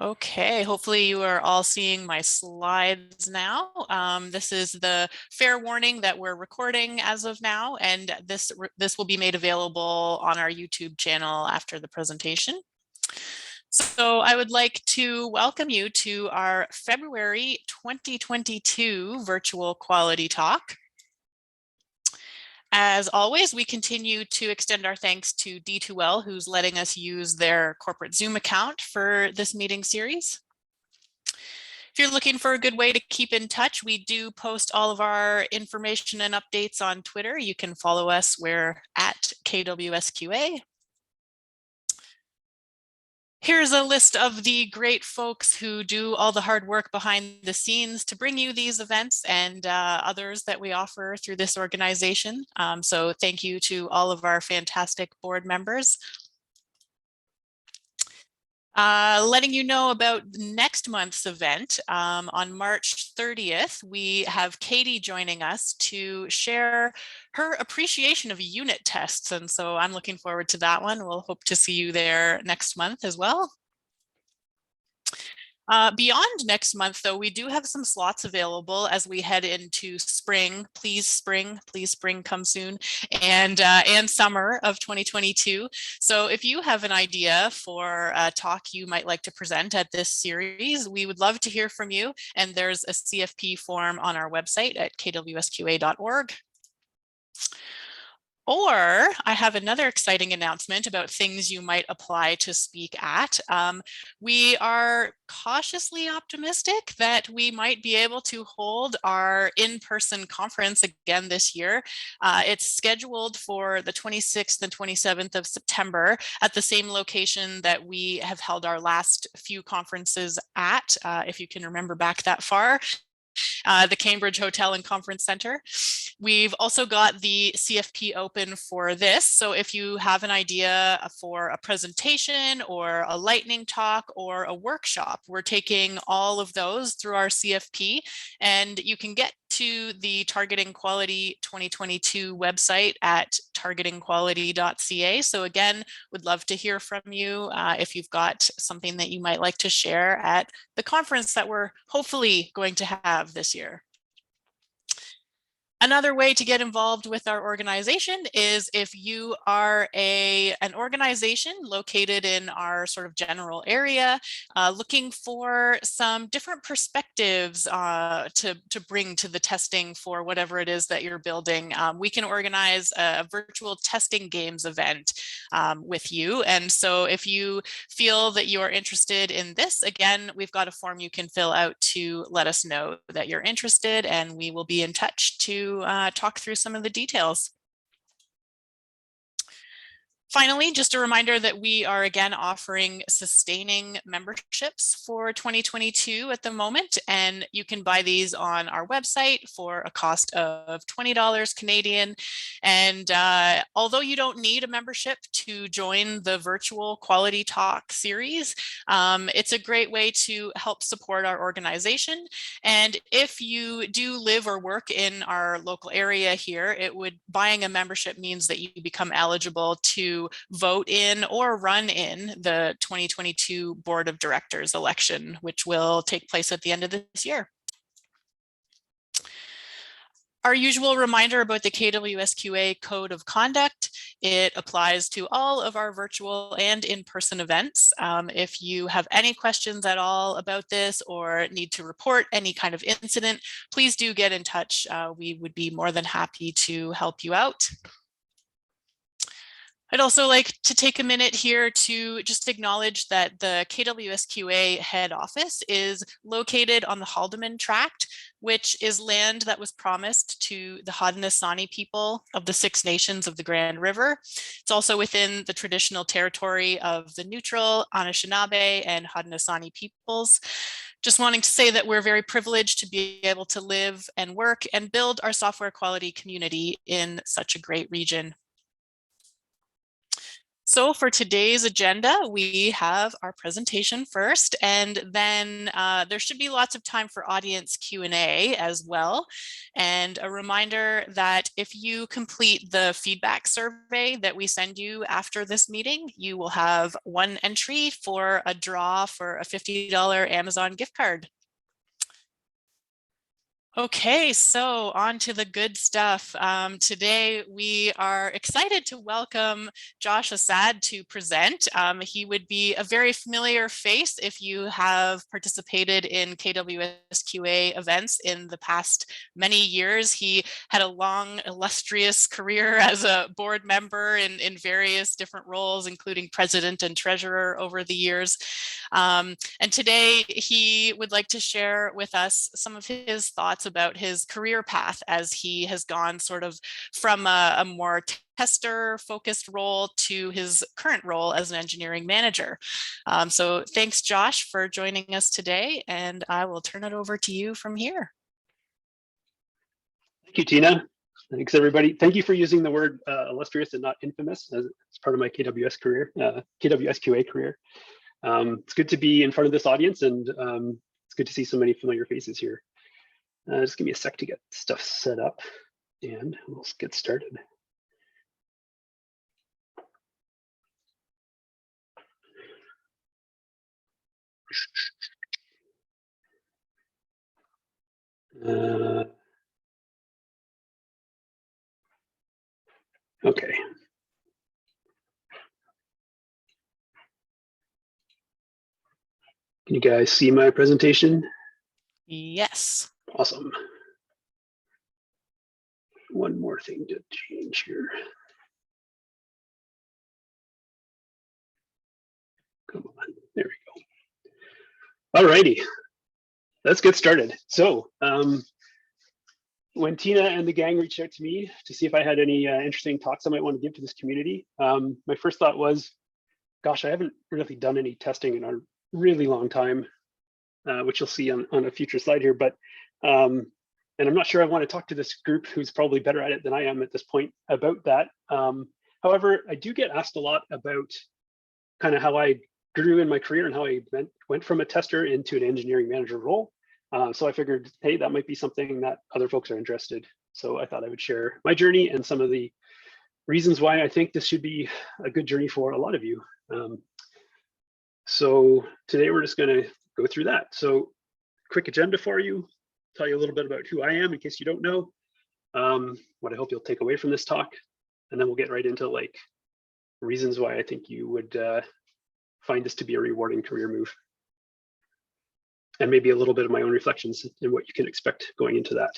Okay, hopefully you are all seeing my slides now. This is the fair warning that we're recording as of now, and this will be made available on our YouTube channel after the presentation. So I would like to welcome you to our February 2022 virtual quality talk. As always, we continue to extend our thanks to D2L, who's letting us use their corporate Zoom account for this meeting series. If you're looking for a good way to keep in touch, we do post all of our information and updates on Twitter. You can follow us. We're at KWSQA. Here's a list of the great folks who do all the hard work behind the scenes to bring you these events and others that we offer through this organization. So thank you to all of our fantastic board members. Letting you know about next month's event. On March 30th, we have Katie joining us to share her appreciation of unit tests. And so I'm looking forward to that one. We'll hope to see you there next month as well. Beyond next month, though, we do have some slots available as we head into spring. Please spring come soon, and summer of 2022. So if you have an idea for a talk you might like to present at this series, we would love to hear from you. And there's a CFP form on our website at kwsqa.org. Or I have another exciting announcement about things you might apply to speak at. We are cautiously optimistic that we might be able to hold our in-person conference again this year. It's scheduled for the 26th and 27th of September at the same location that we have held our last few conferences at, if you can remember back that far. The Cambridge Hotel and Conference Center. We've also got the CFP open for this. So if you have an idea for a presentation or a lightning talk or a workshop, we're taking all of those through our CFP, and you can get to the Targeting Quality 2022 website at targetingquality.ca. So again, would love to hear from you if you've got something that you might like to share at the conference that we're hopefully going to have this year. Another way to get involved with our organization is if you are an organization located in our sort of general area, looking for some different perspectives to bring to the testing for whatever it is that you're building. We can organize a virtual testing games event with you. And so if you feel that you are interested in this, again, we've got a form you can fill out to let us know that you're interested, and we will be in touch to talk through some of the details. Finally, just a reminder that we are again offering sustaining memberships for 2022 at the moment, and you can buy these on our website for a cost of $20 Canadian. And although you don't need a membership to join the virtual quality talk series, it's a great way to help support our organization. And if you do live or work in our local area here, buying a membership means that you become eligible to vote in or run in the 2022 Board of Directors election, which will take place at the end of this year. Our usual reminder about the KWSQA Code of Conduct. It applies to all of our virtual and in-person events. If you have any questions at all about this or need to report any kind of incident, please do get in touch. We would be more than happy to help you out. I'd also like to take a minute here to just acknowledge that the KWSQA head office is located on the Haldeman Tract, which is land that was promised to the Haudenosaunee people of the Six Nations of the Grand River. It's also within the traditional territory of the Neutral, Anishinaabe, and Haudenosaunee peoples. Just wanting to say that we're very privileged to be able to live and work and build our software quality community in such a great region. So for today's agenda, we have our presentation first, and then there should be lots of time for audience Q&A as well. And a reminder that if you complete the feedback survey that we send you after this meeting, you will have one entry for a draw for a $50 Amazon gift card. Okay, so on to the good stuff. Today we are excited to welcome Josh Assad to present. He would be a very familiar face if you have participated in KWSQA events in the past many years. He had a long, illustrious career as a board member in various different roles, including president and treasurer over the years. And today he would like to share with us some of his thoughts about his career path as he has gone sort of from a more tester focused role to his current role as an engineering manager. So thanks, Josh, for joining us today, and I will turn it over to you from here. Thank you, Tina. Thanks, everybody. Thank you for using the word illustrious and not infamous as part of my KWSQA career. It's good to be in front of this audience, and it's good to see so many familiar faces here. Just give me a sec to get stuff set up, and we'll get started. Okay. Can you guys see my presentation? Yes. Awesome. One more thing to change here. Come on, there we go. All righty, let's get started. So when Tina and the gang reached out to me to see if I had any interesting talks I might want to give to this community, my first thought was, gosh, I haven't really done any testing in a really long time, which you'll see on a future slide here. But and I'm not sure I want to talk to this group who's probably better at it than I am at this point about that. However, I do get asked a lot about kind of how I grew in my career and how I went from a tester into an engineering manager role. So I figured, hey, that might be something that other folks are interested. So I thought I would share my journey and some of the reasons why I think this should be a good journey for a lot of you. So today we're just going to go through that. So quick agenda for you, tell you a little bit about who I am in case you don't know, what I hope you'll take away from this talk, and then we'll get right into like reasons why I think you would find this to be a rewarding career move. And maybe a little bit of my own reflections and what you can expect going into that.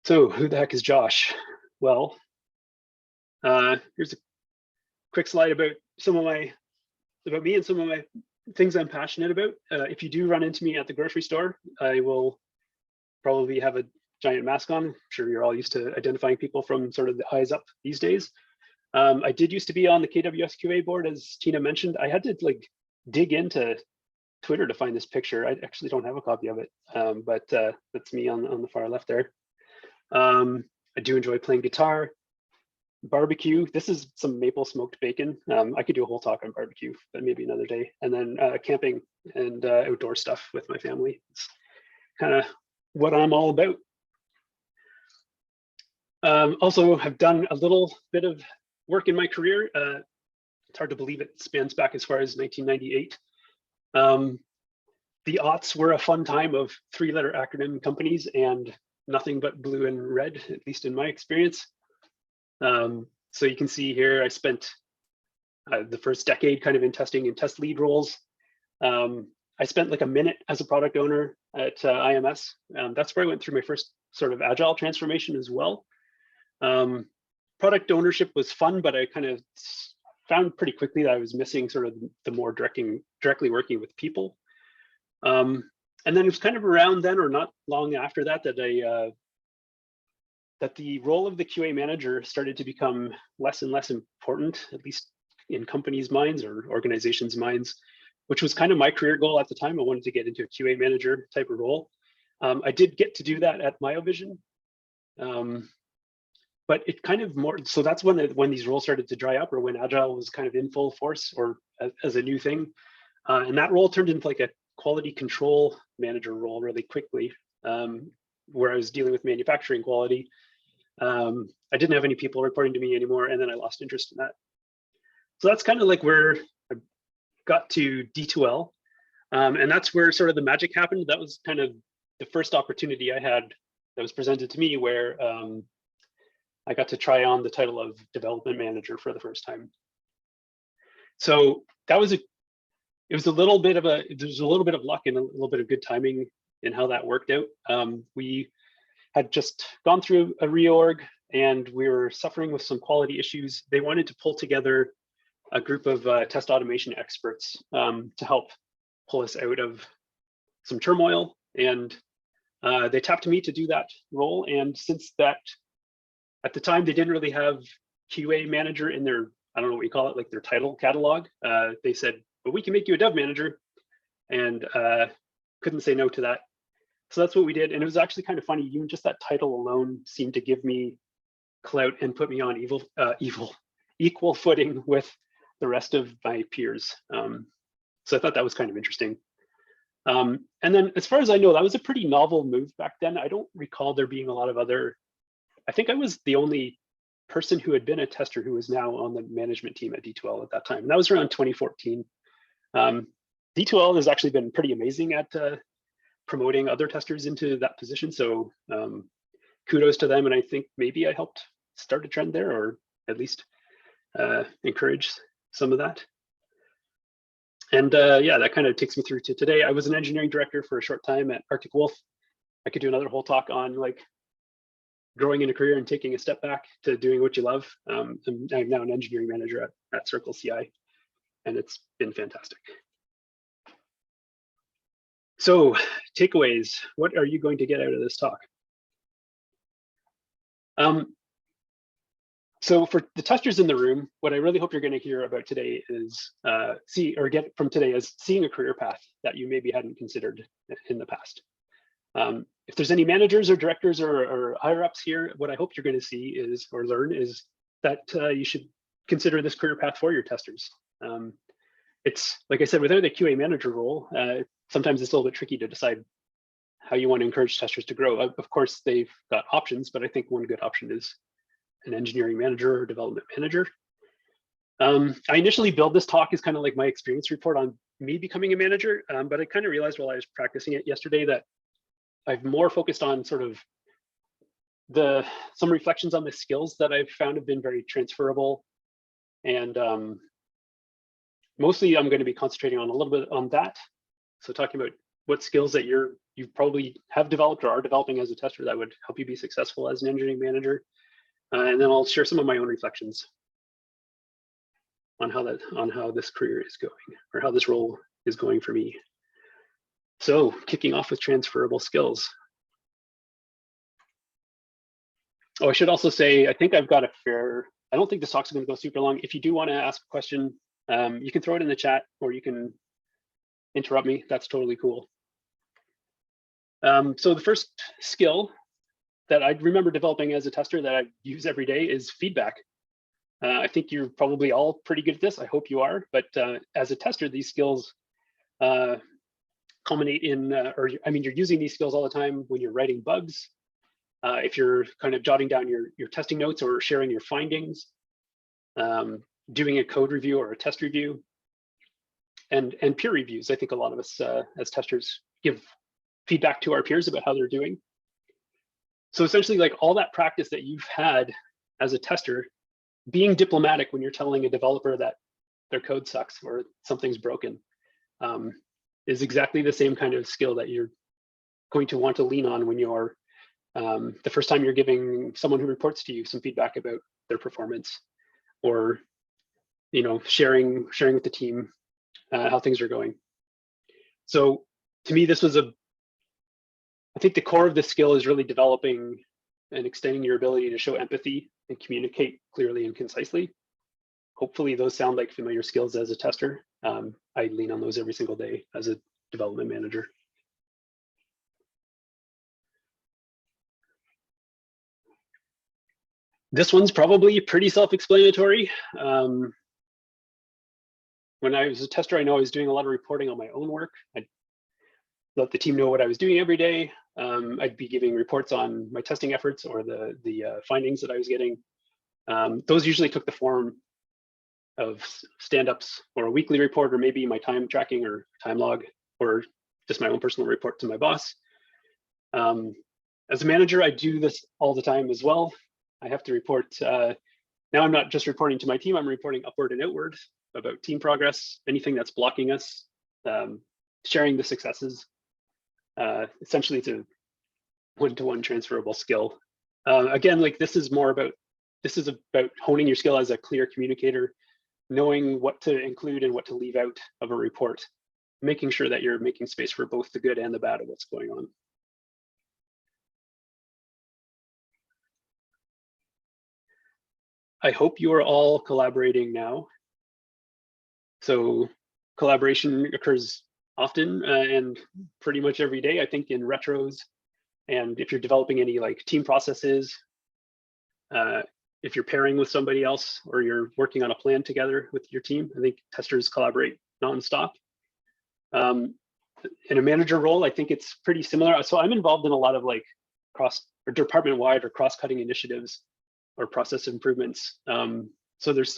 So who the heck is Josh? Well, here's a quick slide about me and some of my things I'm passionate about. If you do run into me at the grocery store, I will probably have a giant mask on. I'm sure you're all used to identifying people from sort of the eyes up these days. I did used to be on the KWSQA board, as Tina mentioned. I had to like dig into Twitter to find this picture. I actually don't have a copy of it, but that's me on the far left there. I do enjoy playing guitar, barbecue. This is some maple smoked bacon. I could do a whole talk on barbecue, but maybe another day. And then camping and outdoor stuff with my family. It's kind of what I'm all about. Also, have done a little bit of work in my career. It's hard to believe it spans back as far as 1998. The aughts were a fun time of 3-letter acronym companies and nothing but blue and red, at least in my experience. So you can see here, I spent the first decade kind of in testing and test lead roles. I spent like a minute as a product owner at IMS. That's where I went through my first sort of agile transformation as well. Product ownership was fun, but I kind of found pretty quickly that I was missing sort of the more directly working with people. And then it was kind of around then, or not long after that, that the role of the QA manager started to become less and less important, at least in companies' minds or organizations' minds, which was kind of my career goal at the time. I wanted to get into a QA manager type of role. I did get to do that at Myovision. but it kind of more, so that's when these roles started to dry up, or when Agile was kind of in full force, or as a new thing. And that role turned into like a quality control manager role really quickly, where I was dealing with manufacturing quality. I didn't have any people reporting to me anymore, and then I lost interest in that. So that's kind of like where I got to D2L. And that's where sort of the magic happened. That was kind of the first opportunity I had that was presented to me, where I got to try on the title of development manager for the first time. So that was it was a little bit of luck and a little bit of good timing in how that worked out. We had just gone through a reorg, and we were suffering with some quality issues. They wanted to pull together a group of test automation experts to help pull us out of some turmoil, and they tapped me to do that role. And since that, at the time, they didn't really have QA manager in their, I don't know what you call it, like their title catalog. They said, but we can make you a dev manager, and couldn't say no to that. So that's what we did. And it was actually kind of funny, even just that title alone seemed to give me clout and put me on equal footing with the rest of my peers. So I thought that was kind of interesting. And then as far as I know, that was a pretty novel move back then. I don't recall there being a lot of other, I think I was the only person who had been a tester who was now on the management team at D2L at that time. And that was around 2014. D2L has actually been pretty amazing at promoting other testers into that position. So kudos to them. And I think maybe I helped start a trend there, or at least encourage some of that. And yeah, that kind of takes me through to today. I was an engineering director for a short time at Arctic Wolf. I could do another whole talk on like growing in a career and taking a step back to doing what you love. I'm now an engineering manager at Circle CI, and it's been fantastic. So takeaways, what are you going to get out of this talk? So for the testers in the room, what I really hope you're going to hear about today is get from today is seeing a career path that you maybe hadn't considered in the past. If there's any managers or directors or higher ups here, what I hope you're going to see is, or learn, is that you should consider this career path for your testers. It's like I said, without the QA manager role, sometimes it's a little bit tricky to decide how you want to encourage testers to grow. Of course, they've got options, but I think one good option is an engineering manager or development manager. I initially built this talk as kind of like my experience report on me becoming a manager, but I kind of realized while I was practicing it yesterday that I've more focused on sort of some reflections on the skills that I've found have been very transferable. And mostly I'm going to be concentrating on a little bit on that. So talking about what skills that you probably have developed or are developing as a tester that would help you be successful as an engineering manager. And then I'll share some of my own reflections on how this career is going, or how this role is going for me. So kicking off with transferable skills. Oh, I should also say, I think I've got I don't think this talk's going to go super long. If you do want to ask a question, you can throw it in the chat, or you can interrupt me. That's totally cool. So the first skill that I remember developing as a tester that I use every day is feedback. I think you're probably all pretty good at this. I hope you are. But as a tester, these skills culminate in, you're using these skills all the time when you're writing bugs. If you're kind of jotting down your testing notes or sharing your findings, doing a code review or a test review, and peer reviews. I think a lot of us as testers give feedback to our peers about how they're doing. So essentially, like all that practice that you've had as a tester, being diplomatic when you're telling a developer that their code sucks or something's broken, is exactly the same kind of skill that you're going to want to lean on when you're the first time you're giving someone who reports to you some feedback about their performance, or sharing with the team how things are going. So to me, this was I think the core of this skill is really developing and extending your ability to show empathy and communicate clearly and concisely. Hopefully those sound like familiar skills as a tester. I lean on those every single day as a development manager. This one's probably pretty self-explanatory. When I was a tester, I know I was doing a lot of reporting on my own work. I'd let the team know what I was doing every day. I'd be giving reports on my testing efforts or the findings that I was getting. Those usually took the form of stand-ups or a weekly report, or maybe my time tracking or time log, or just my own personal report to my boss. As a manager, I do this all the time as well. I have to report. Now I'm not just reporting to my team, I'm reporting upward and outward about team progress, anything that's blocking us, sharing the successes. Essentially, it's a one-to-one transferable skill. Again, like this is about honing your skill as a clear communicator, knowing what to include and what to leave out of a report, making sure that you're making space for both the good and the bad of what's going on. I hope you are all collaborating now. So collaboration occurs often and pretty much every day, I think, in retros. And if you're developing any like team processes, if you're pairing with somebody else or you're working on a plan together with your team, I think testers collaborate nonstop. In a manager role, I think it's pretty similar. So I'm involved in a lot of like cross or department-wide or cross-cutting initiatives or process improvements. So there's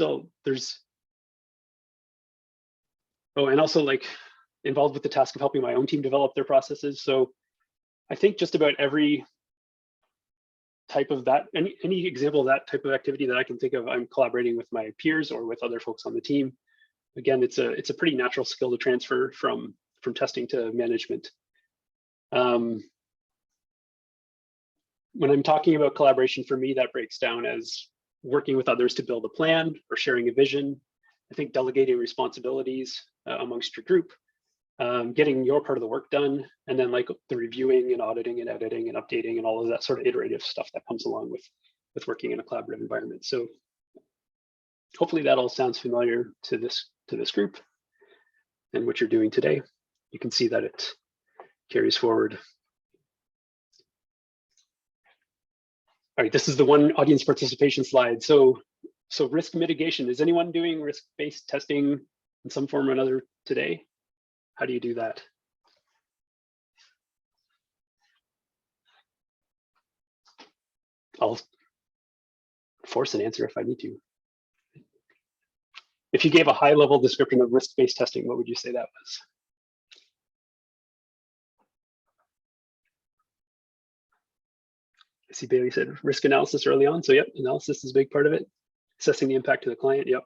and also like involved with the task of helping my own team develop their processes. So I think just about every type of that, any example of that type of activity that I can think of, I'm collaborating with my peers or with other folks on the team. Again, it's a pretty natural skill to transfer from testing to management. When I'm talking about collaboration, for me, that breaks down as working with others to build a plan or sharing a vision. I think delegating responsibilities amongst your group, getting your part of the work done, and then like the reviewing and auditing and editing and updating and all of that sort of iterative stuff that comes along with working in a collaborative environment. So hopefully that all sounds familiar to this group and what you're doing today. You can see that it carries forward. All right, this is the one audience participation slide. So risk mitigation. Is anyone doing risk-based testing in some form or another today? How do you do that? I'll force an answer if I need to. If you gave a high-level description of risk-based testing, what would you say that was? I see Bailey said risk analysis early on. So yep, analysis is a big part of it. Assessing the impact to the client, yep.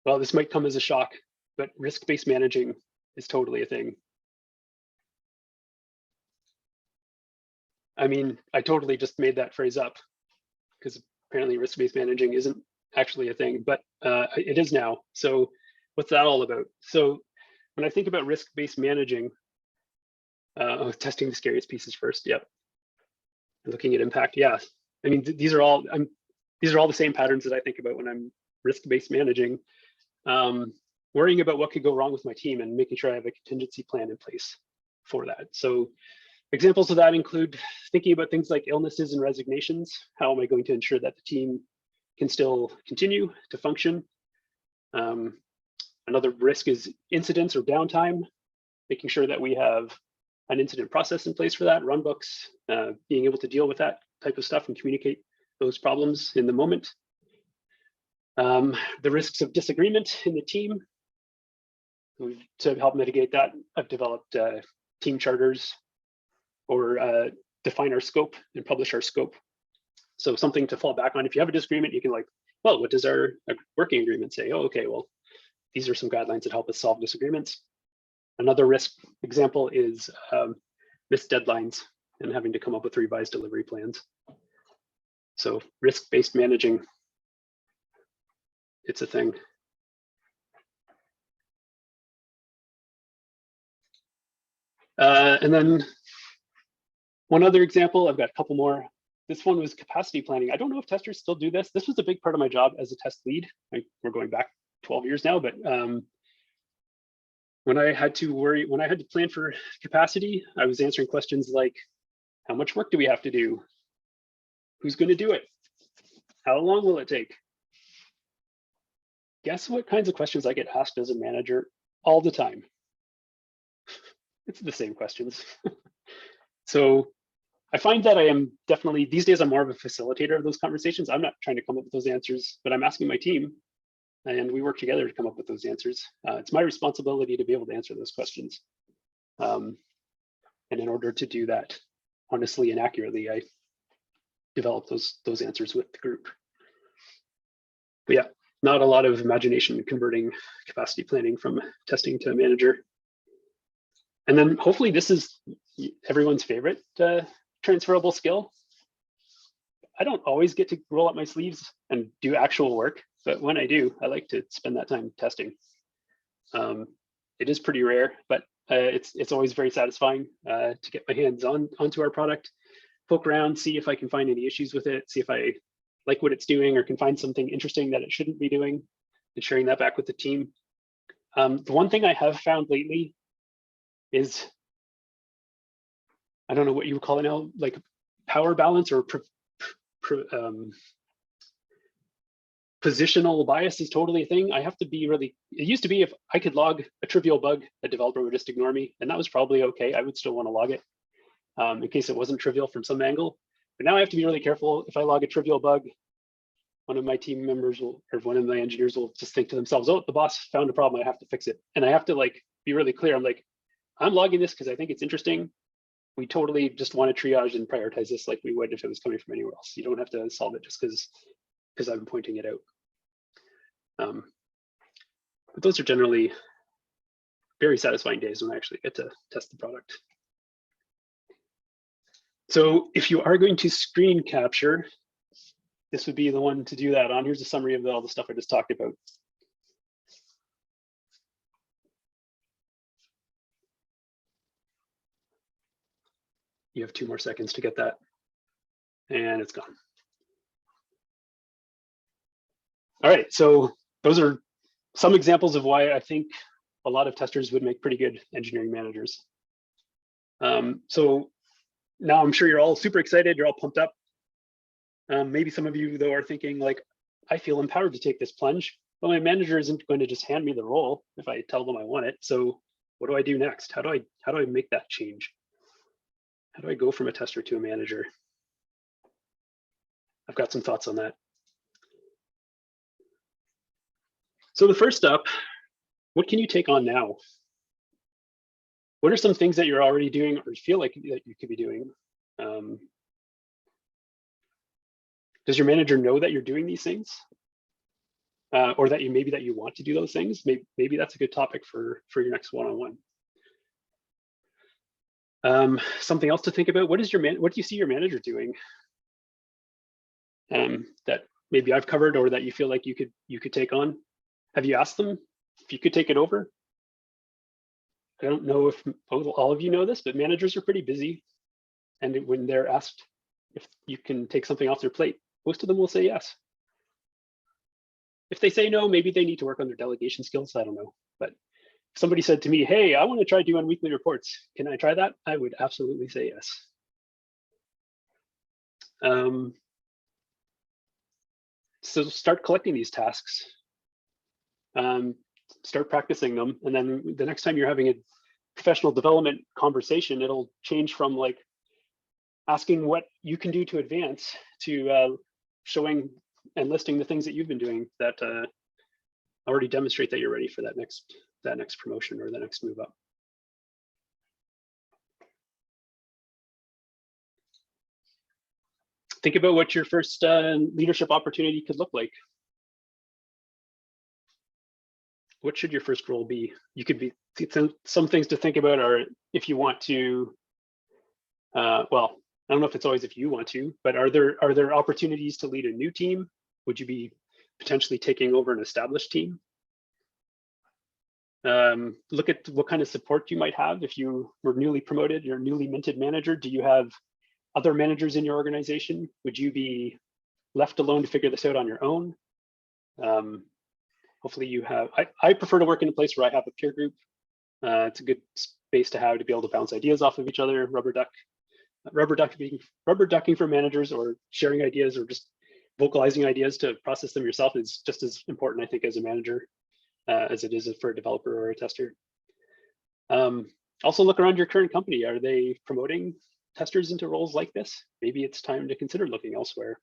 Well, this might come as a shock, but risk-based managing is totally a thing. I mean, I totally just made that phrase up because apparently risk-based managing isn't actually a thing, but it is now. So what's that all about? So when I think about risk-based managing, testing the scariest pieces first, yep. Looking at impact, yeah. I mean, these are all the same patterns that I think about when I'm risk-based managing. Worrying about what could go wrong with my team and making sure I have a contingency plan in place for that. So examples of that include thinking about things like illnesses and resignations. How am I going to ensure that the team can still continue to function? Another risk is incidents or downtime, making sure that we have an incident process in place for that, run books, being able to deal with that type of stuff and communicate those problems in the moment. The risks of disagreement in the team. To help mitigate that, I've developed team charters or define our scope and publish our scope. So something to fall back on. If you have a disagreement, you can like, well, what does our working agreement say? Oh, okay, well, these are some guidelines that help us solve disagreements. Another risk example is missed deadlines and having to come up with revised delivery plans. So risk-based managing, it's a thing. And then one other example, I've got a couple more. This one was capacity planning. I don't know if testers still do this. This was a big part of my job as a test lead. We're going back 12 years now, but when I had to plan for capacity, I was answering questions like, how much work do we have to do? Who's going to do it? How long will it take? Guess what kinds of questions I get asked as a manager all the time? It's the same questions. So I find that I am definitely, these days, I'm more of a facilitator of those conversations. I'm not trying to come up with those answers, but I'm asking my team, and we work together to come up with those answers. It's my responsibility to be able to answer those questions. And in order to do that honestly and accurately, I develop those answers with the group. But yeah, not a lot of imagination converting capacity planning from testing to manager. And then hopefully this is everyone's favorite transferable skill. I don't always get to roll up my sleeves and do actual work, but when I do, I like to spend that time testing. It is pretty rare, but it's always very satisfying to get my hands onto our product, poke around, see if I can find any issues with it, see if I like what it's doing or can find something interesting that it shouldn't be doing, and sharing that back with the team. The one thing I have found lately is, I don't know what you would call it now, like power balance or positional bias is totally a thing. I have to be really, it used to be if I could log a trivial bug, a developer would just ignore me, and that was probably okay. I would still want to log it in case it wasn't trivial from some angle. But now I have to be really careful. If I log a trivial bug, one of my team members will, or one of my engineers will just think to themselves, oh, the boss found a problem, I have to fix it. And I have to like be really clear. I'm like, I'm logging this because I think it's interesting. We totally just want to triage and prioritize this like we would if it was coming from anywhere else. You don't have to solve it just because I'm pointing it out. But those are generally very satisfying days when I actually get to test the product. So if you are going to screen capture, this would be the one to do that on. Here's a summary of all the stuff I just talked about. You have 2 more seconds to get that, and it's gone. All right, so those are some examples of why I think a lot of testers would make pretty good engineering managers. So now I'm sure you're all super excited, you're all pumped up. Maybe some of you though are thinking like, I feel empowered to take this plunge, but my manager isn't going to just hand me the role if I tell them I want it. So what do I do next? How do I make that change? How do I go from a tester to a manager? I've got some thoughts on that. So the first up, what can you take on now? What are some things that you're already doing or feel like that you could be doing? Does your manager know that you're doing these things? Or that maybe that you want to do those things? Maybe that's a good topic for your next one-on-one. Something else to think about, what do you see your manager doing that maybe I've covered or that you feel like you could take on? Have you asked them if you could take it over? I don't know if all of you know this, but managers are pretty busy. And when they're asked if you can take something off their plate, most of them will say yes. If they say no, maybe they need to work on their delegation skills. I don't know. But if somebody said to me, hey, I want to try doing weekly reports, can I try that? I would absolutely say yes. So start collecting these tasks. Start practicing them. And then the next time you're having a professional development conversation, it'll change from like asking what you can do to advance to showing and listing the things that you've been doing that already demonstrate that you're ready for that next promotion or the next move up. Think about what your first leadership opportunity could look like. What should your first role be? You could be, some things to think about are if you want to, well, I don't know if it's always if you want to, but are there opportunities to lead a new team? Would you be potentially taking over an established team? Look at what kind of support you might have if you were newly promoted, you're a newly minted manager. Do you have other managers in your organization? Would you be left alone to figure this out on your own? Hopefully you have, I prefer to work in a place where I have a peer group. It's a good space to have to be able to bounce ideas off of each other, rubber duck. rubber ducking for managers, or sharing ideas, or just vocalizing ideas to process them yourself is just as important, I think, as a manager as it is for a developer or a tester. Also look around your current company. Are they promoting testers into roles like this? Maybe it's time to consider looking elsewhere.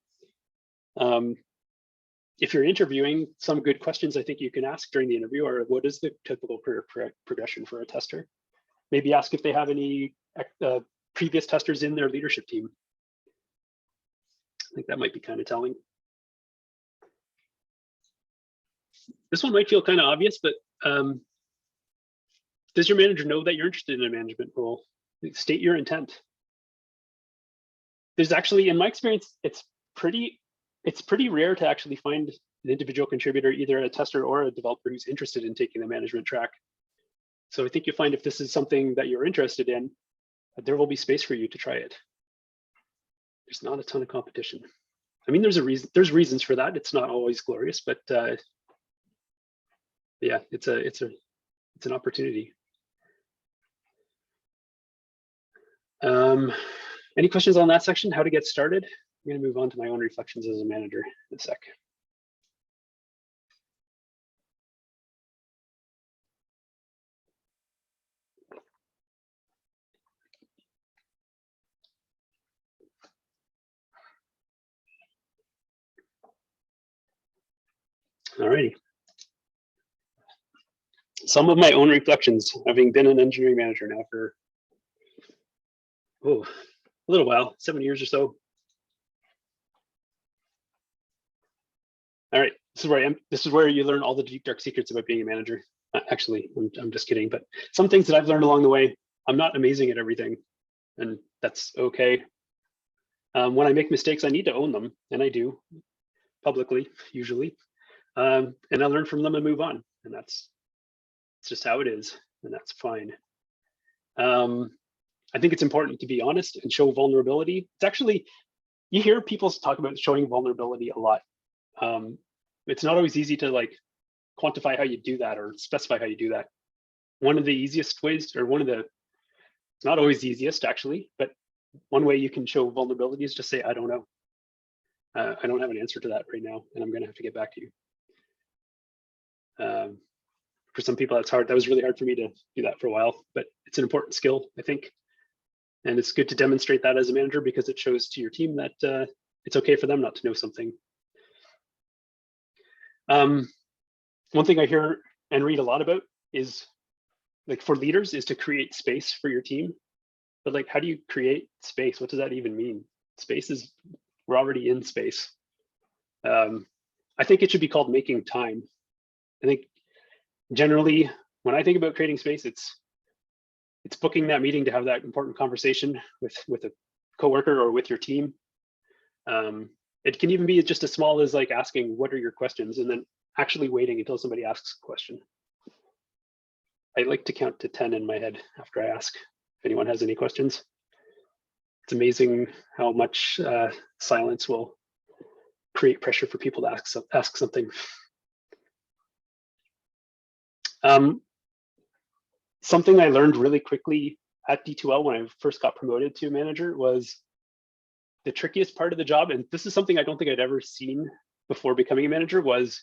If you're interviewing, some good questions I think you can ask during the interview are, what is the typical career progression for a tester? Maybe ask if they have any previous testers in their leadership team. I think that might be kind of telling. This one might feel kind of obvious, but does your manager know that you're interested in a management role? State your intent. There's actually, in my experience, it's pretty rare to actually find an individual contributor, either a tester or a developer, who's interested in taking the management track. So I think you'll find if this is something that you're interested in, there will be space for you to try it. There's not a ton of competition. I mean, there's reasons for that. It's not always glorious, but yeah, it's an opportunity. Any questions on that section? How to get started? I'm going to move on to my own reflections as a manager in a sec. All righty. Some of my own reflections, having been an engineering manager now for a little while, 7 years or so. All right, this is where I am. This is where you learn all the deep, dark secrets about being a manager. Actually, I'm just kidding, but some things that I've learned along the way, I'm not amazing at everything, and that's okay. When I make mistakes, I need to own them, and I do, publicly, usually. And I learn from them and move on, and it's just how it is, and that's fine. I think it's important to be honest and show vulnerability. It's actually, you hear people talk about showing vulnerability a lot. It's not always easy to like quantify how you do that or specify how you do that. One of the easiest ways, or it's not always the easiest actually, but one way you can show vulnerability is just say, I don't know. I don't have an answer to that right now, and I'm gonna have to get back to you. For some people, that's hard. That was really hard for me to do that for a while, but it's an important skill, I think. And it's good to demonstrate that as a manager, because it shows to your team that it's okay for them not to know something. One thing I hear and read a lot about is, like, for leaders, is to create space for your team. But like, how do you create space? What does that even mean? Space is, we're already in space. I think it should be called making time. I think generally, when I think about creating space, it's booking that meeting to have that important conversation with a coworker or with your team. It can even be just as small as like asking, what are your questions? And then actually waiting until somebody asks a question. I like to count to 10 in my head after I ask if anyone has any questions. It's amazing how much silence will create pressure for people to ask something. Something I learned really quickly at D2L when I first got promoted to manager was the trickiest part of the job, and this is something I don't think I'd ever seen before becoming a manager, was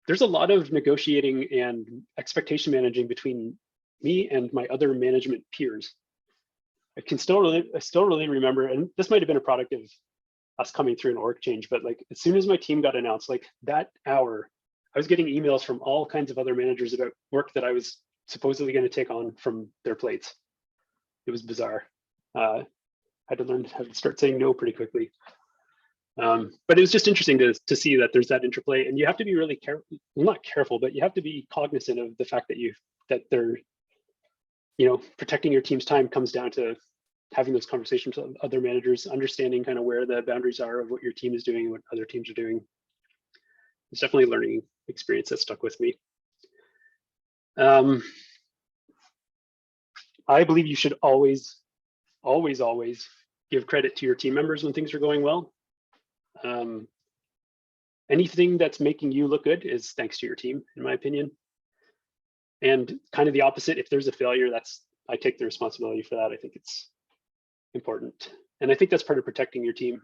there's a lot of negotiating and expectation managing between me and my other management peers. I still really remember, and this might have been a product of us coming through an org change, but like as soon as my team got announced, like that hour, I was getting emails from all kinds of other managers about work that I was supposedly going to take on from their plates. It was bizarre. I had to learn how to start saying no pretty quickly. But it was just interesting to see that there's that interplay, and you have to be really careful, well, not careful, but you have to be cognizant of the fact that they're, protecting your team's time comes down to having those conversations with other managers, understanding kind of where the boundaries are of what your team is doing and what other teams are doing. It's definitely a learning experience that stuck with me. I believe you should always give credit to your team members when things are going well. Anything that's making you look good is thanks to your team, in my opinion. And kind of the opposite, if there's a failure, I take the responsibility for that. I think important. And I think that's part of protecting your team.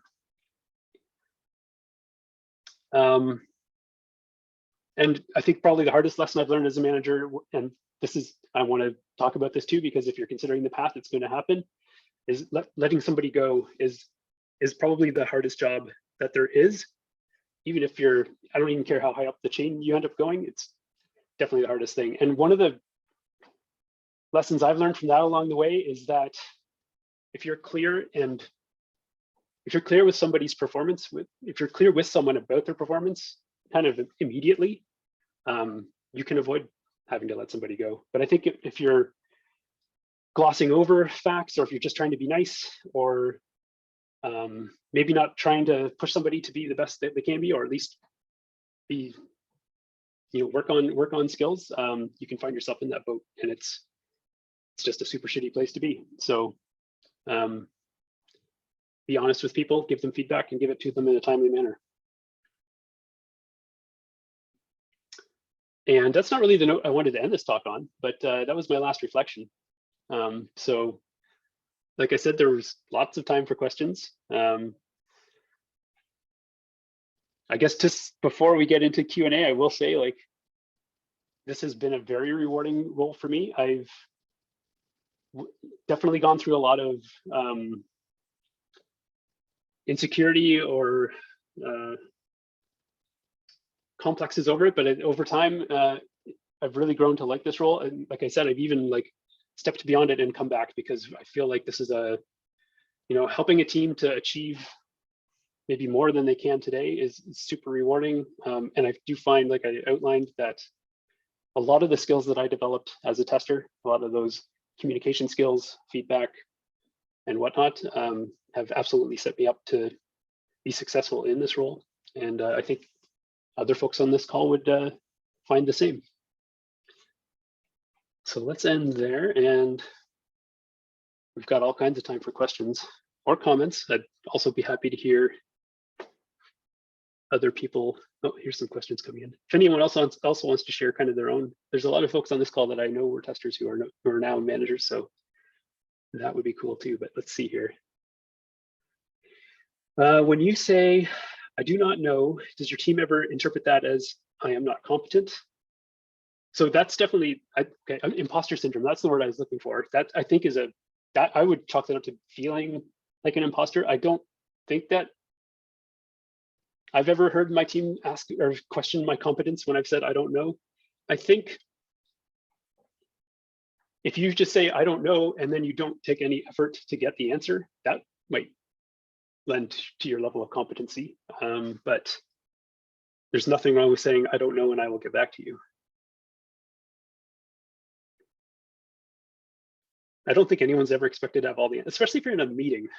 And I think probably the hardest lesson I've learned as a manager, and this is, I want to talk about this too, because if you're considering the path it's going to happen, is letting somebody go is probably the hardest job that there is. Even if you're, I don't even care how high up the chain you end up going, it's definitely the hardest thing. And one of the lessons I've learned from that along the way is that if you're clear with somebody's performance, if you're clear with someone about their performance kind of immediately, you can avoid having to let somebody go. But I think if you're glossing over facts, or if you're just trying to be nice, or maybe not trying to push somebody to be the best that they can be, or at least be, work on skills, you can find yourself in that boat, and it's just a super shitty place to be. So be honest with people, give them feedback, and give it to them in a timely manner. And that's not really the note I wanted to end this talk on, but that was my last reflection. So like I said, there was lots of time for questions. I guess just before we get into Q&A, I will say, like, this has been a very rewarding role for me. I've definitely gone through a lot of insecurity or complexes over it, but over time, I've really grown to like this role. And like I said, I've even stepped beyond it and come back, because I feel like this is helping a team to achieve maybe more than they can today is super rewarding. And I do find, like I outlined, that a lot of the skills that I developed as a tester, a lot of those communication skills, feedback, and whatnot, have absolutely set me up to be successful in this role. And I think other folks on this call would find the same. So let's end there, and we've got all kinds of time for questions or comments. I'd also be happy to hear other people. Oh, here's some questions coming in. If anyone else also wants to share kind of their own, there's a lot of folks on this call that I know were testers who are now managers, so that would be cool too. But let's see here. When you say, "I do not know," does your team ever interpret that as "I am not competent"? So that's definitely okay. Imposter syndrome. That's the word I was looking for. That I think is that I would chalk that up to feeling like an imposter. I don't think that I've ever heard my team ask or question my competence when I've said I don't know. I think if you just say I don't know and then you don't take any effort to get the answer, that might lend to your level of competency. But there's nothing wrong with saying I don't know and I will get back to you. I don't think anyone's ever expected to have all the, especially if you're in a meeting.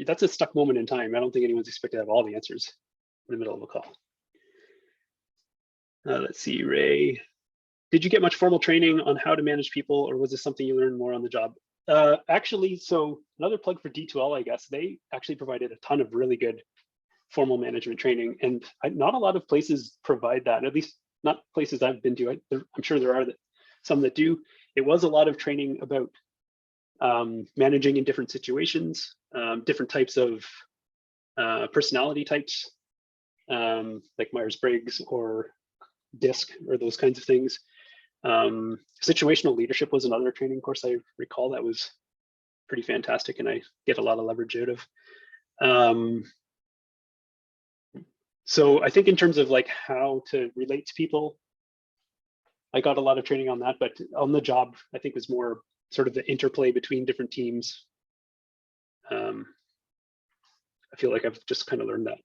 That's a stuck moment in time. I don't think anyone's expected to have all the answers in the middle of a call. Let's see, Ray. Did you get much formal training on how to manage people, or was this something you learned more on the job? Actually, so another plug for D2L, I guess. They actually provided a ton of really good formal management training, and not a lot of places provide that, at least not places I've been to. I'm sure there are some that do. It was a lot of training about managing in different situations, different types of personality types, like Myers-Briggs or DISC or those kinds of things. Situational leadership was another training course I recall that was pretty fantastic, and I get a lot of leverage out of. So I think in terms of like how to relate to people, I got a lot of training on that, but on the job, I think was more sort of the interplay between different teams. I feel like I've just kind of learned that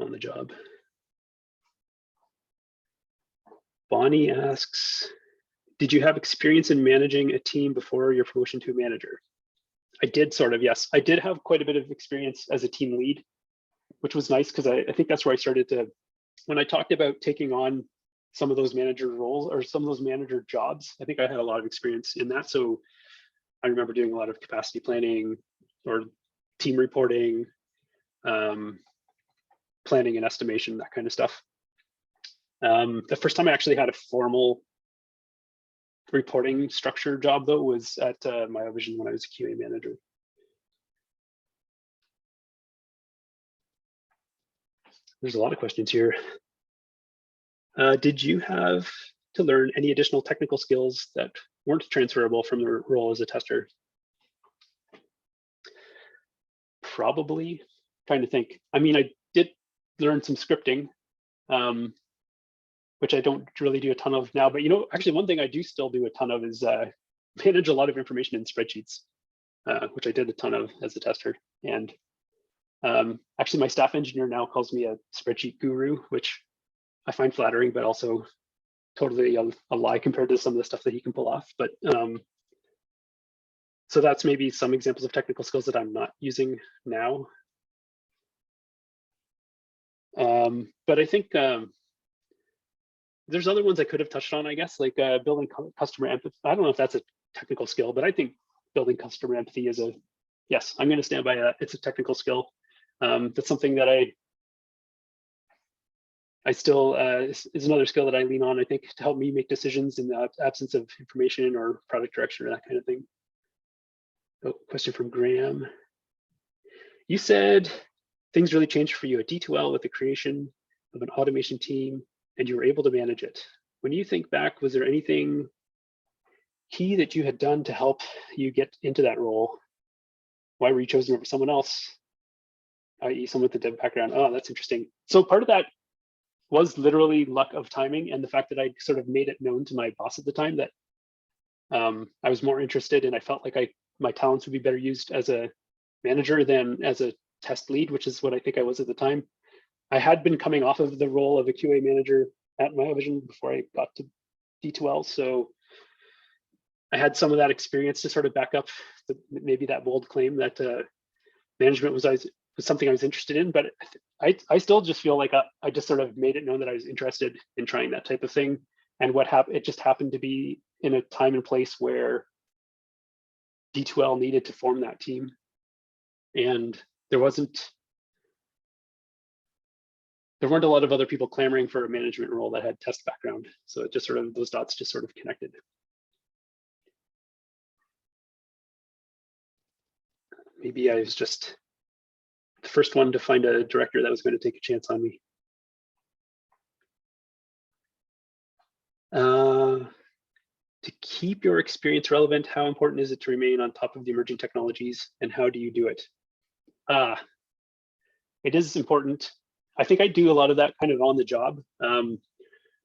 on the job. Bonnie asks, did you have experience in managing a team before your promotion to a manager? I did, sort of, yes. I did have quite a bit of experience as a team lead, which was nice, because I think that's where I started to, when I talked about taking on some of those manager roles or some of those manager jobs, I think I had a lot of experience in that. So I remember doing a lot of capacity planning or team reporting, planning and estimation, that kind of stuff. The first time I actually had a formal reporting structure job though was at Mitigation when I was a QA manager. There's a lot of questions here. Did you have to learn any additional technical skills that weren't transferable from the role as a tester? Probably. Trying to think. I mean, I did learn some scripting, which I don't really do a ton of now. But actually, one thing I do still do a ton of is manage a lot of information in spreadsheets, which I did a ton of as a tester. And actually, my staff engineer now calls me a spreadsheet guru, which I find flattering, but also totally a lie compared to some of the stuff that he can pull off. But so that's maybe some examples of technical skills that I'm not using now. But I think there's other ones I could have touched on, I guess, like building customer empathy. I don't know if that's a technical skill, but I think building customer empathy is yes, I'm going to stand by that. It's a technical skill. That's something that I still is another skill that I lean on, I think, to help me make decisions in the absence of information or product direction or that kind of thing. Oh, question from Graham. You said things really changed for you at D2L with the creation of an automation team and you were able to manage it. When you think back, was there anything key that you had done to help you get into that role? Why were you chosen over someone else, i.e. someone with a dev background? Oh, that's interesting. So part of that was literally luck of timing and the fact that I sort of made it known to my boss at the time that I was more interested and I felt like my talents would be better used as a manager than as a test lead, which is what I think I was at the time. I had been coming off of the role of a QA manager at Mitigation before I got to D2L, so I had some of that experience to sort of back up maybe that bold claim that management was something I was interested in, but I still just feel like I just sort of made it known that I was interested in trying that type of thing. And what happened, it just happened to be in a time and place where D2L needed to form that team. And there weren't a lot of other people clamoring for a management role that had test background. So it just sort of, those dots just sort of connected. Maybe I was just the first one to find a director that was going to take a chance on me. To keep your experience relevant, how important is it to remain on top of the emerging technologies and how do you do it? It is important. I think I do a lot of that kind of on the job. The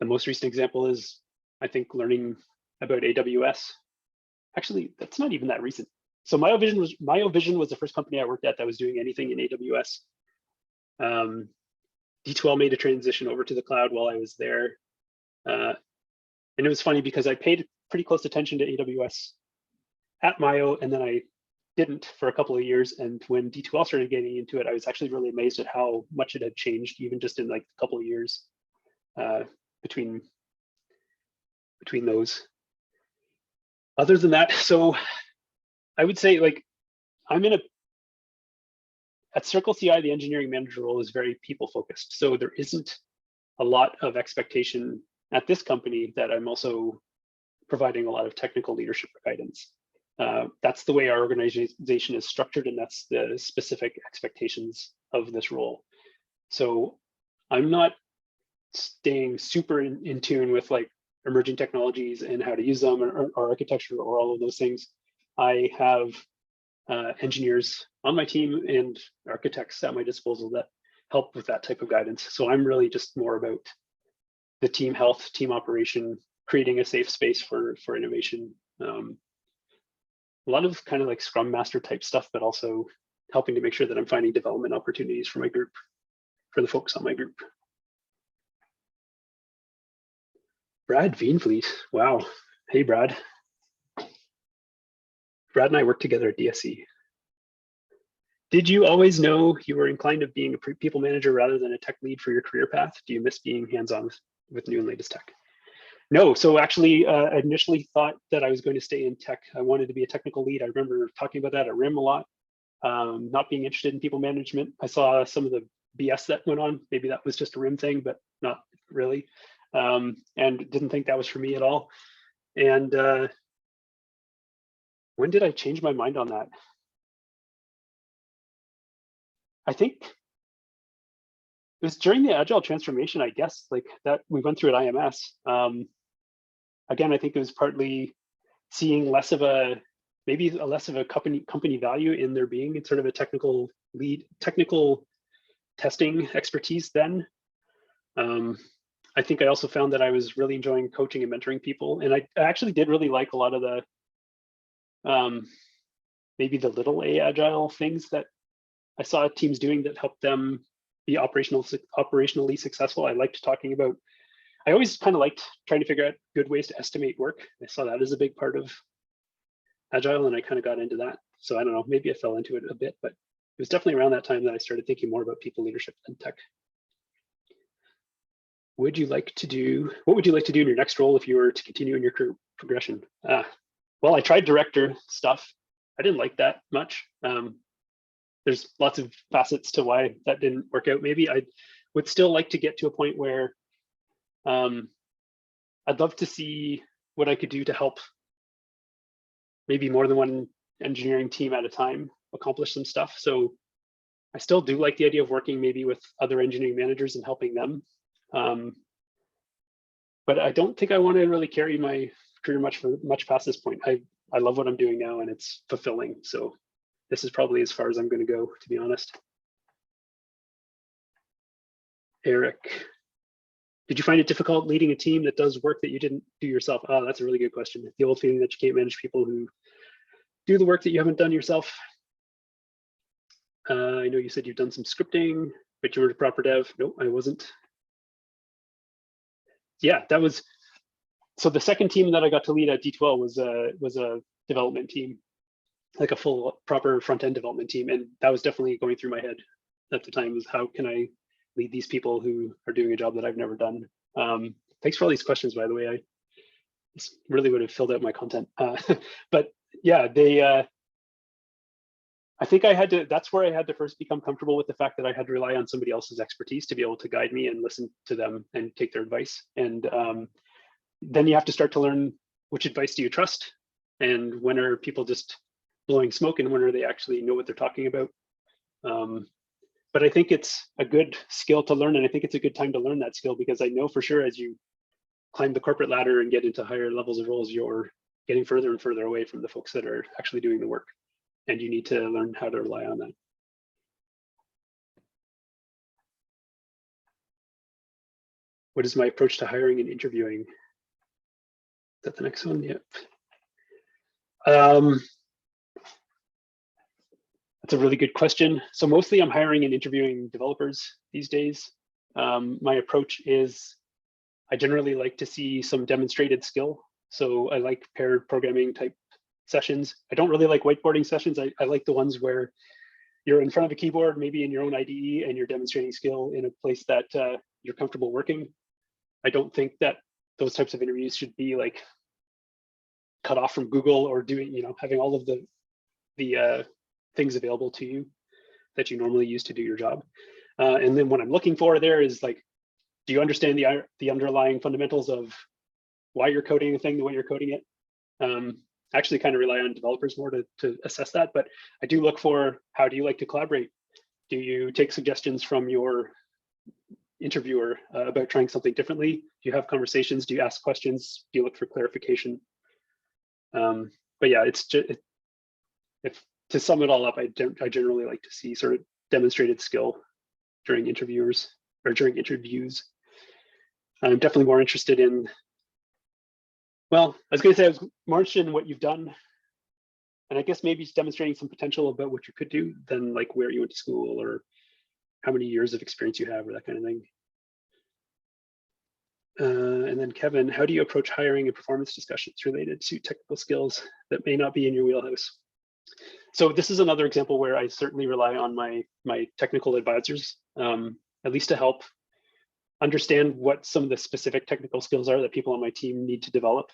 most recent example is, I think, learning about AWS. Actually, that's not even that recent. So Mitigation was the first company I worked at that was doing anything in AWS. D2L made a transition over to the cloud while I was there. And it was funny because I paid pretty close attention to AWS at Mio, and then I didn't for a couple of years. And when D2L started getting into it, I was actually really amazed at how much it had changed, even just in like a couple of years between those. Other than that, so I would say like at Circle CI, the engineering manager role is very people focused. So there isn't a lot of expectation at this company that I'm also providing a lot of technical leadership guidance. That's the way our organization is structured, and that's the specific expectations of this role. So I'm not staying super in tune with like emerging technologies and how to use them or architecture or all of those things. I have engineers on my team and architects at my disposal that help with that type of guidance. So I'm really just more about the team health, team operation, creating a safe space for innovation. A lot of kind of like Scrum Master type stuff, but also helping to make sure that I'm finding development opportunities for my group, for the folks on my group. Brad Veenvliet, wow. Hey, Brad. Brad and I worked together at DSE. Did you always know you were inclined to being a people manager rather than a tech lead for your career path? Do you miss being hands-on with new and latest tech? No, so actually, I initially thought that I was going to stay in tech. I wanted to be a technical lead. I remember talking about that at RIM a lot, not being interested in people management. I saw some of the BS that went on. Maybe that was just a RIM thing, but not really. And didn't think that was for me at all. And when did I change my mind on that? I think it was during the agile transformation, I guess, like that we went through at IMS. Again, I think it was partly seeing less of a company value in there being sort of a technical testing expertise then. I think I also found that I was really enjoying coaching and mentoring people, and I actually did really like a lot of the maybe the little a agile things that I saw teams doing that helped them be operationally successful. I liked talking about. I always kind of liked trying to figure out good ways to estimate work. I saw that as a big part of agile, and I kind of got into that. So I don't know, maybe I fell into it a bit, but it was definitely around that time that I started thinking more about people leadership and tech. What would you like to do in your next role if you were to continue in your career progression? Well, I tried director stuff. I didn't like that much. There's lots of facets to why that didn't work out. Maybe I would still like to get to a point where I'd love to see what I could do to help maybe more than one engineering team at a time accomplish some stuff. So I still do like the idea of working maybe with other engineering managers and helping them. But I don't think I want to really carry my career much past this point. I love what I'm doing now, and it's fulfilling. So this is probably as far as I'm going to go, to be honest. Eric, did you find it difficult leading a team that does work that you didn't do yourself? Oh, that's a really good question. The old feeling that you can't manage people who do the work that you haven't done yourself. I know you said you've done some scripting, but you were a proper dev. No, I wasn't. Yeah, that was, so the second team that I got to lead at D12 was a development team, like a full proper front-end development team. And that was definitely going through my head at the time, was how can I lead these people who are doing a job that I've never done? Thanks for all these questions, by the way. This really would have filled out my content. But yeah, I think that's where I had to first become comfortable with the fact that I had to rely on somebody else's expertise to be able to guide me and listen to them and take their advice. And then you have to start to learn which advice do you trust, and when are people just blowing smoke, and when are they actually know what they're talking about. But I think it's a good skill to learn, and I think it's a good time to learn that skill, because I know for sure as you climb the corporate ladder and get into higher levels of roles, you're getting further and further away from the folks that are actually doing the work. And you need to learn how to rely on that. What is my approach to hiring and interviewing? Is that the next one? Yep. That's a really good question. So mostly I'm hiring and interviewing developers these days. My approach is I generally like to see some demonstrated skill. So I like paired programming type sessions. I don't really like whiteboarding sessions. I like the ones where you're in front of a keyboard, maybe in your own IDE, and you're demonstrating skill in a place that you're comfortable working. I don't think that those types of interviews should be like cut off from Google or doing, having all of the things available to you that you normally use to do your job. And then what I'm looking for there is like, do you understand the underlying fundamentals of why you're coding a thing the way you're coding it? Actually kind of rely on developers more to assess that, but I do look for, how do you like to collaborate? Do you take suggestions from your interviewer about trying something differently? Do you have conversations? Do you ask questions? Do you look for clarification? But yeah, it's just, to sum it all up, I generally like to see sort of demonstrated skill during interviews. I'm definitely more interested in, well, I was going to say I was more interested in what you've done, and I guess maybe it's demonstrating some potential about what you could do than like where you went to school or how many years of experience you have or that kind of thing. And then Kevin, how do you approach hiring and performance discussions related to technical skills that may not be in your wheelhouse? So this is another example where I certainly rely on my technical advisors, at least to help understand what some of the specific technical skills are that people on my team need to develop.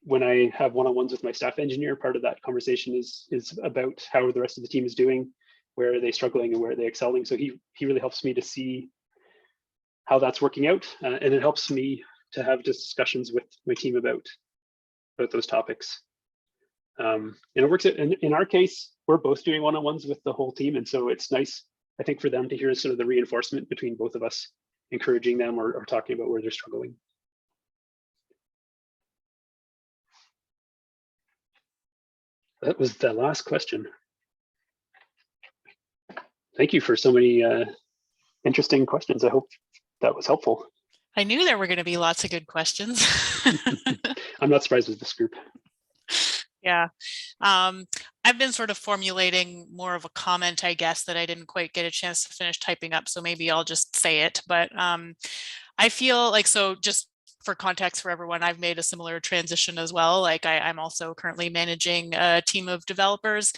When I have one-on-ones with my staff engineer, part of that conversation is about how the rest of the team is doing, where are they struggling and where are they excelling. So he really helps me to see how that's working out, and it helps me to have discussions with my team about those topics. And it works in our case, we're both doing one-on-ones with the whole team. And so it's nice, I think, for them to hear sort of the reinforcement between both of us, encouraging them or talking about where they're struggling. That was the last question. Thank you for so many interesting questions. I hope that was helpful. I knew there were going to be lots of good questions. I'm not surprised with this group. Yeah. I've been sort of formulating more of a comment, I guess, that I didn't quite get a chance to finish typing up. So maybe I'll just say it. But I feel like, so just for context for everyone, I've made a similar transition as well. Like I'm also currently managing a team of developers.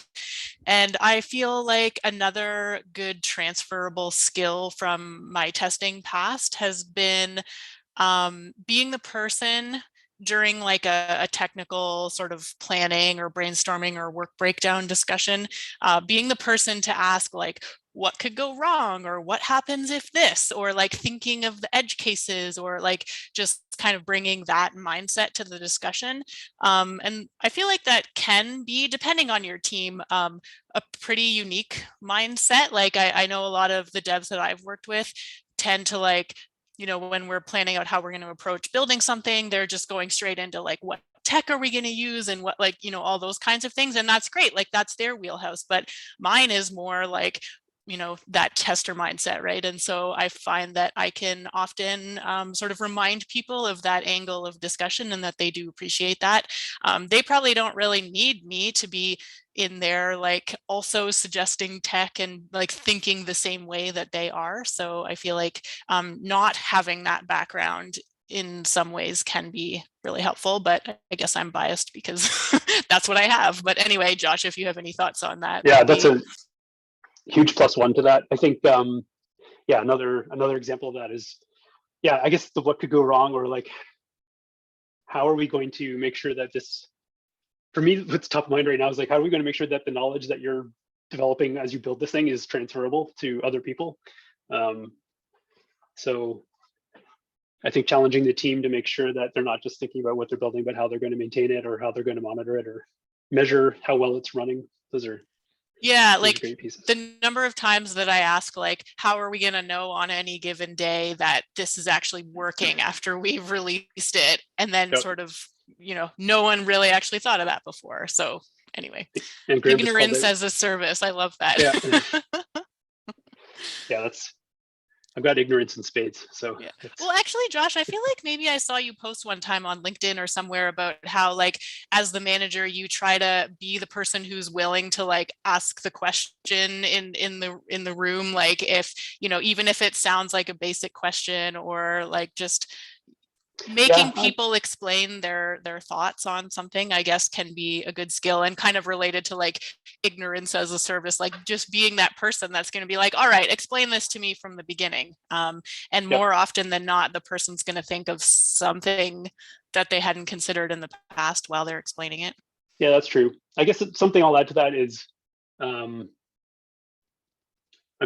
And I feel like another good transferable skill from my testing past has been being the person during like a technical sort of planning or brainstorming or work breakdown discussion, being the person to ask like, what could go wrong, or what happens if this, or like thinking of the edge cases, or like just kind of bringing that mindset to the discussion. And I feel like that can be, depending on your team, a pretty unique mindset. Like I know a lot of the devs that I've worked with tend to like, you know, when we're planning out how we're going to approach building something, they're just going straight into like, what tech are we going to use, and what, like, you know, all those kinds of things. And that's great. Like that's their wheelhouse. But mine is more like, you know, that tester mindset, right? And so I find that I can often sort of remind people of that angle of discussion, and that they do appreciate that. They probably don't really need me to be in there like also suggesting tech and like thinking the same way that they are. So I feel like not having that background in some ways can be really helpful, but I guess I'm biased because that's what I have. But anyway, Josh, if you have any thoughts on that. Yeah, that's a huge +1 to that. I think, yeah, another example of that is, yeah, I guess the what could go wrong, or like, how are we going to make sure that this, for me, what's top of mind right now is like, how are we going to make sure that the knowledge that you're developing as you build this thing is transferable to other people? So I think challenging the team to make sure that they're not just thinking about what they're building, but how they're going to maintain it, or how they're going to monitor it, or measure how well it's running. Those are, yeah, like great pieces. The number of times that I ask, like, how are we going to know on any given day that this is actually working after we've released it? And then Yep. sort of, you know, no one really actually thought of that before. So anyway, and ignorance as a service. I love that. Yeah. Yeah, that's, I've got ignorance in spades. So yeah. Well, actually, Josh, I feel like maybe I saw you post one time on LinkedIn or somewhere about how, like, as the manager, you try to be the person who's willing to like ask the question in the room, like if, you know, even if it sounds like a basic question, or like just making people explain their thoughts on something, I guess, can be a good skill, and kind of related to like ignorance as a service, like just being that person that's going to be like, all right, explain this to me from the beginning. And more often than not, the person's going to think of something that they hadn't considered in the past while they're explaining it. Yeah, that's true. I guess something I'll add to that is, I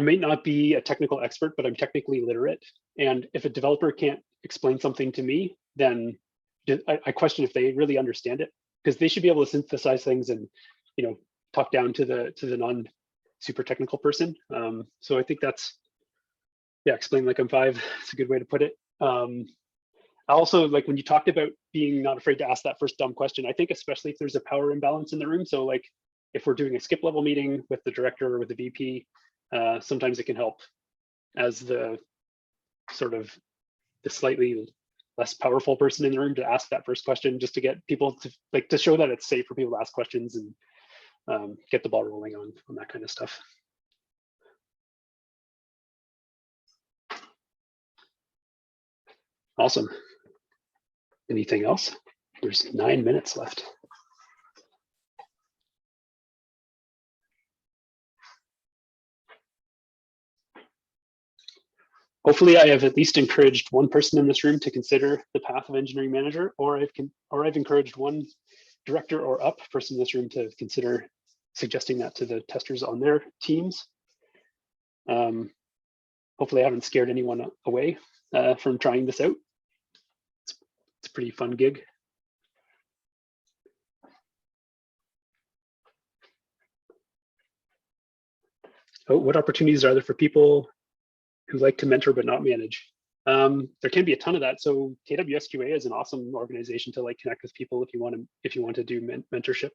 may not be a technical expert, but I'm technically literate. And if a developer can't explain something to me, then I question if they really understand it, because they should be able to synthesize things and, you know, talk down to the non super technical person. So I think that's, yeah, explain like I'm 5. It's a good way to put it. Also, like when you talked about being not afraid to ask that first dumb question, I think especially if there's a power imbalance in the room. So like if we're doing a skip level meeting with the director or with the VP, sometimes it can help as the sort of the slightly less powerful person in the room to ask that first question, just to get people to like, to show that it's safe for people to ask questions, and get the ball rolling on that kind of stuff. Awesome. Anything else? There's 9 minutes left. Hopefully I have at least encouraged one person in this room to consider the path of engineering manager, or I've encouraged one director or up person in this room to consider suggesting that to the testers on their teams. Hopefully I haven't scared anyone away from trying this out. it's a pretty fun gig. Oh, what opportunities are there for people who like to mentor but not manage? There can be a ton of that. So KWSQA is an awesome organization to like connect with people if you want to do mentorship.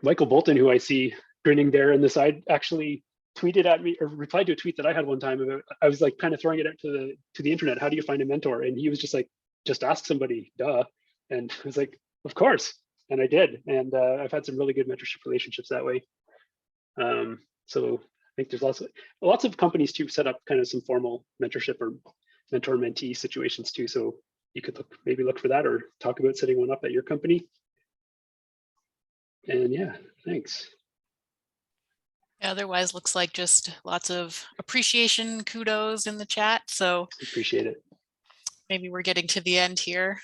Michael Bolton, who I see grinning there in the side, actually tweeted at me or replied to a tweet that I had one time about, I was like kind of throwing it out to the internet. How do you find a mentor? And he was just like, just ask somebody, duh. And I was like, of course. And I did. And I've had some really good mentorship relationships that way. So I think there's lots of companies too set up kind of some formal mentorship or mentor mentee situations too. So you could maybe look for that or talk about setting one up at your company. And yeah, thanks. Otherwise, looks like just lots of appreciation, kudos in the chat. So appreciate it. Maybe we're getting to the end here.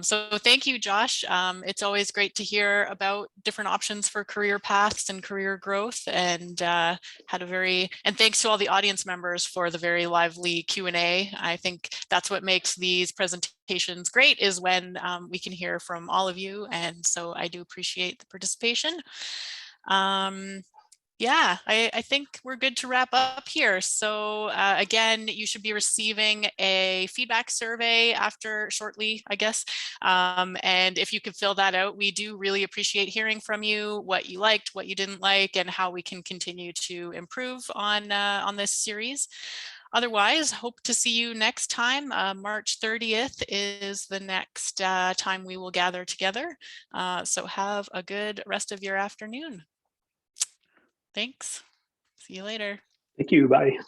So thank you, Josh. It's always great to hear about different options for career paths and career growth, and and thanks to all the audience members for the very lively Q&A. I think that's what makes these presentations great, is when we can hear from all of you. And so I do appreciate the participation. Yeah, I think we're good to wrap up here. So again, you should be receiving a feedback survey shortly, I guess. And if you could fill that out, we do really appreciate hearing from you, what you liked, what you didn't like, and how we can continue to improve on this series. Otherwise, hope to see you next time. March 30th is the next time we will gather together. So have a good rest of your afternoon. Thanks. See you later. Thank you. Bye.